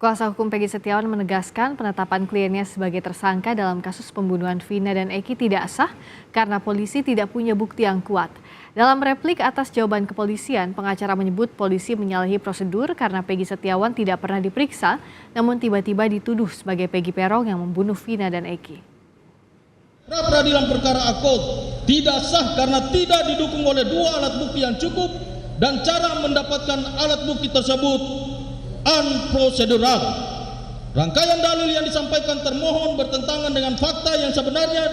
Kuasa hukum Peggy Setiawan menegaskan penetapan kliennya sebagai tersangka dalam kasus pembunuhan Vina dan Eki tidak sah karena polisi tidak punya bukti yang kuat. Dalam replik atas jawaban kepolisian, pengacara menyebut polisi menyalahi prosedur karena Peggy Setiawan tidak pernah diperiksa, namun tiba-tiba dituduh sebagai Peggy Peron yang membunuh Vina dan Eki. Pra-peradilan perkara Akot tidak sah karena tidak didukung oleh dua alat bukti yang cukup dan cara mendapatkan alat bukti tersebut unprocedural. Rangkaian dalil yang disampaikan termohon bertentangan dengan fakta yang sebenarnya,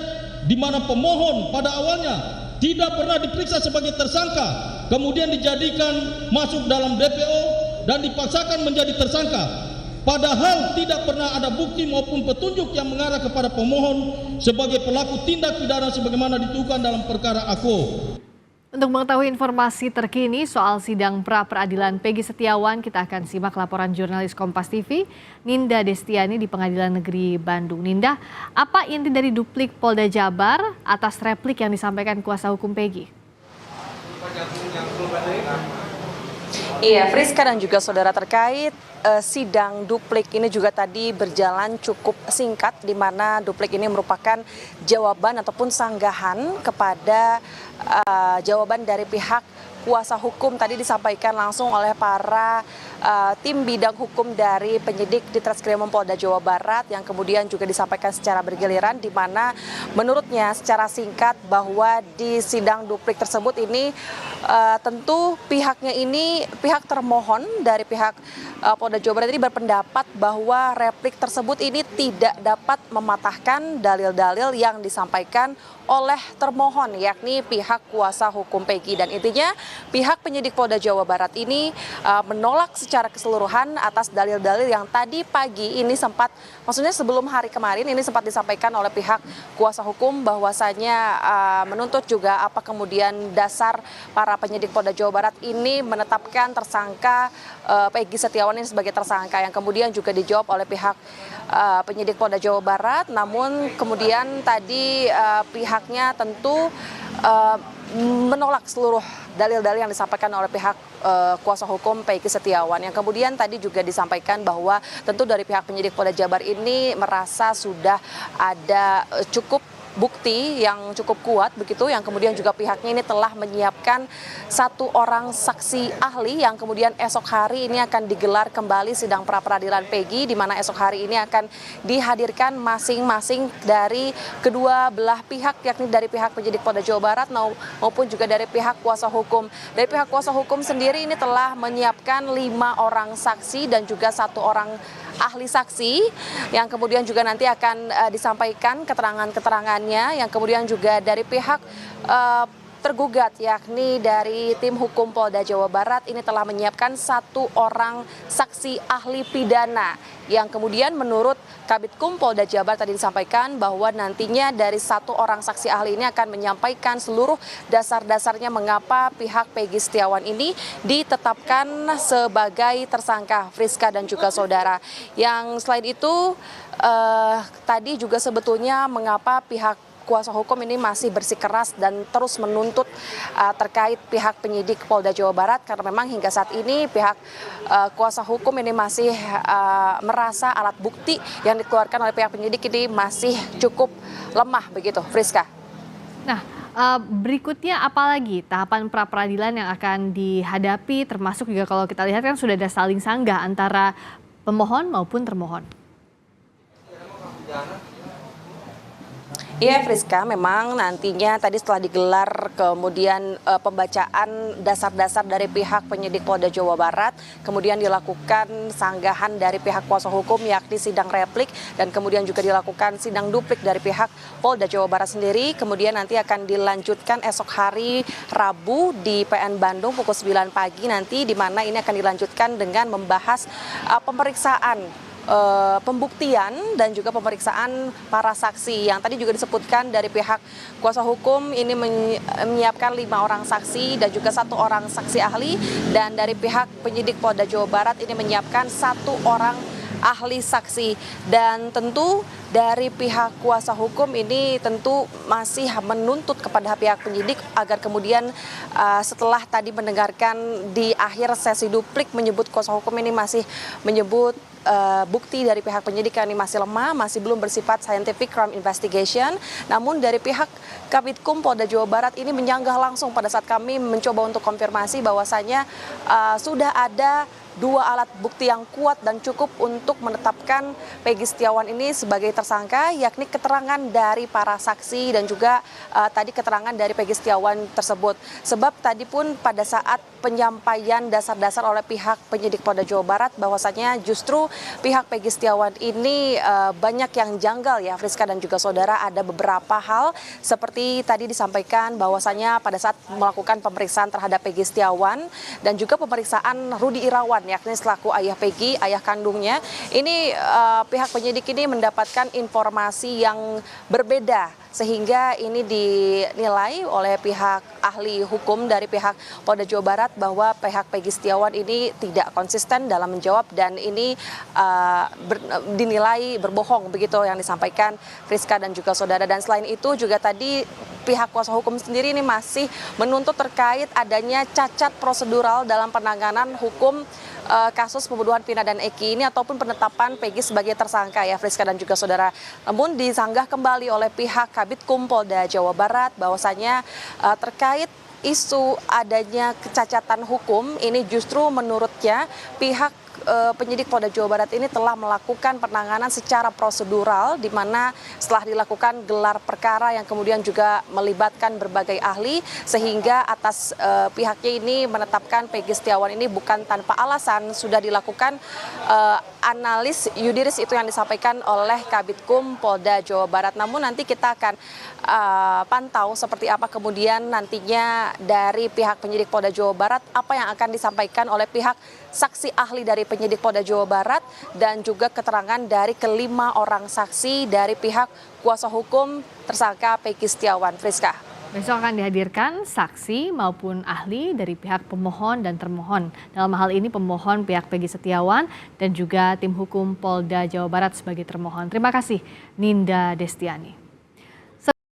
di mana pemohon pada awalnya tidak pernah diperiksa sebagai tersangka, kemudian dijadikan masuk dalam DPO dan dipaksakan menjadi tersangka. Padahal tidak pernah ada bukti maupun petunjuk yang mengarah kepada pemohon sebagai pelaku tindak pidana sebagaimana dituduhkan dalam perkara Ako. Untuk mengetahui informasi terkini soal sidang pra-peradilan Peggy Setiawan, kita akan simak laporan jurnalis Kompas TV, Ninda Destiani di Pengadilan Negeri Bandung. Ninda, apa inti dari duplik Polda Jabar atas replik yang disampaikan kuasa hukum Peggy? Iya, Friska dan juga saudara, terkait sidang duplik ini juga tadi berjalan cukup singkat, di mana duplik ini merupakan jawaban ataupun sanggahan kepada jawaban dari pihak kuasa hukum. Tadi disampaikan langsung oleh para tim bidang hukum dari penyidik di Treskrimum Polda Jawa Barat, yang kemudian juga disampaikan secara bergiliran, di mana menurutnya secara singkat bahwa di sidang duplik tersebut ini tentu pihaknya ini, pihak termohon dari pihak Polda Jawa Barat ini berpendapat bahwa replik tersebut ini tidak dapat mematahkan dalil-dalil yang disampaikan oleh termohon, yakni pihak kuasa hukum Peggy. Dan intinya pihak penyidik Polda Jawa Barat ini menolak secara keseluruhan atas dalil-dalil yang tadi pagi ini sempat, maksudnya sebelum hari kemarin ini sempat disampaikan oleh pihak kuasa hukum, bahwasanya menuntut juga apa kemudian dasar para penyidik Polda Jawa Barat ini menetapkan tersangka Peggy Setiawan ini sebagai tersangka, yang kemudian juga dijawab oleh pihak penyidik Polda Jawa Barat. Namun kemudian tadi pihaknya tentu menolak seluruh dalil-dalil yang disampaikan oleh pihak kuasa hukum Peggy Setiawan, yang kemudian tadi juga disampaikan bahwa tentu dari pihak penyidik Polda Jabar ini merasa sudah ada cukup bukti yang cukup kuat begitu, yang kemudian juga pihaknya ini telah menyiapkan satu orang saksi ahli yang kemudian esok hari ini akan digelar kembali sidang pra-peradilan Peggy, di mana esok hari ini akan dihadirkan masing-masing dari kedua belah pihak, yakni dari pihak penyidik Polda Jawa Barat maupun juga dari pihak kuasa hukum. Dari pihak kuasa hukum sendiri ini telah menyiapkan 5 orang saksi dan juga 1 orang ahli saksi, yang kemudian juga nanti akan disampaikan keterangan-keterangannya, yang kemudian juga dari pihak tergugat, yakni dari tim hukum Polda Jawa Barat ini telah menyiapkan 1 orang saksi ahli pidana, yang kemudian menurut Kabitkum Polda Jabar tadi disampaikan bahwa nantinya dari 1 orang saksi ahli ini akan menyampaikan seluruh dasar-dasarnya mengapa pihak Peggy Setiawan ini ditetapkan sebagai tersangka, Friska dan juga saudara. Yang selain itu tadi juga sebetulnya mengapa pihak kuasa hukum ini masih bersikeras dan terus menuntut terkait pihak penyidik Polda Jawa Barat, karena memang hingga saat ini pihak kuasa hukum ini masih merasa alat bukti yang dikeluarkan oleh pihak penyidik ini masih cukup lemah begitu, Friska. Nah, berikutnya apalagi tahapan pra-peradilan yang akan dihadapi, termasuk juga kalau kita lihat kan sudah ada saling sanggah antara pemohon maupun termohon. Iya, Friska, memang nantinya tadi setelah digelar kemudian pembacaan dasar-dasar dari pihak penyidik Polda Jawa Barat, kemudian dilakukan sanggahan dari pihak kuasa hukum yakni sidang replik, dan kemudian juga dilakukan sidang duplik dari pihak Polda Jawa Barat sendiri. Kemudian nanti akan dilanjutkan esok hari Rabu di PN Bandung pukul 9 pagi nanti, di mana ini akan dilanjutkan dengan membahas pemeriksaan pembuktian dan juga pemeriksaan para saksi, yang tadi juga disebutkan dari pihak kuasa hukum ini menyiapkan 5 orang saksi dan juga 1 orang saksi ahli, dan dari pihak penyidik Polda Jawa Barat ini menyiapkan 1 orang ahli saksi. Dan tentu dari pihak kuasa hukum ini tentu masih menuntut kepada pihak penyidik agar kemudian setelah tadi mendengarkan di akhir sesi duplik menyebut kuasa hukum ini masih menyebut bukti dari pihak penyidik ini masih lemah, masih belum bersifat scientific crime investigation. Namun dari pihak Kabitkum Polda Jawa Barat ini menyanggah langsung pada saat kami mencoba untuk konfirmasi bahwasanya sudah ada 2 alat bukti yang kuat dan cukup untuk menetapkan Peggy Setiawan ini sebagai tersangka, yakni keterangan dari para saksi dan juga tadi keterangan dari Peggy Setiawan tersebut. Sebab tadi pun pada saat penyampaian dasar-dasar oleh pihak penyidik Polda Jawa Barat bahwasanya justru pihak Peggy Setiawan ini banyak yang janggal ya Friska dan juga saudara. Ada beberapa hal seperti tadi disampaikan bahwasanya pada saat melakukan pemeriksaan terhadap Peggy Setiawan dan juga pemeriksaan Rudi Irawan yakni selaku ayah Peggy, ayah kandungnya, ini pihak penyidik ini mendapatkan informasi yang berbeda sehingga ini dinilai oleh pihak ahli hukum dari pihak Polda Jawa Barat bahwa pihak Peggy Setiawan ini tidak konsisten dalam menjawab dan ini dinilai berbohong begitu yang disampaikan Friska dan juga saudara. Dan selain itu juga tadi pihak kuasa hukum sendiri ini masih menuntut terkait adanya cacat prosedural dalam penanganan hukum kasus pembunuhan Vina dan Eki ini ataupun penetapan Peggy sebagai tersangka ya Friska dan juga saudara. Namun disanggah kembali oleh pihak Kabitkum Polda Jawa Barat bahwasanya terkait isu adanya kecacatan hukum ini justru menurutnya pihak penyidik Polda Jawa Barat ini telah melakukan penanganan secara prosedural di mana setelah dilakukan gelar perkara yang kemudian juga melibatkan berbagai ahli sehingga atas pihaknya ini menetapkan Peggy Setiawan ini bukan tanpa alasan, sudah dilakukan analis yudiris itu yang disampaikan oleh Kabitkum Polda Jawa Barat. Namun nanti kita akan pantau seperti apa kemudian nantinya dari pihak penyidik Polda Jawa Barat apa yang akan disampaikan oleh pihak saksi ahli dari penyidik Polda Jawa Barat dan juga keterangan dari kelima orang saksi dari pihak kuasa hukum tersangka Peggy Setiawan. Friska. Besok akan dihadirkan saksi maupun ahli dari pihak pemohon dan termohon. Dalam hal ini pemohon pihak Peggy Setiawan dan juga tim hukum Polda Jawa Barat sebagai termohon. Terima kasih Ninda Destiani.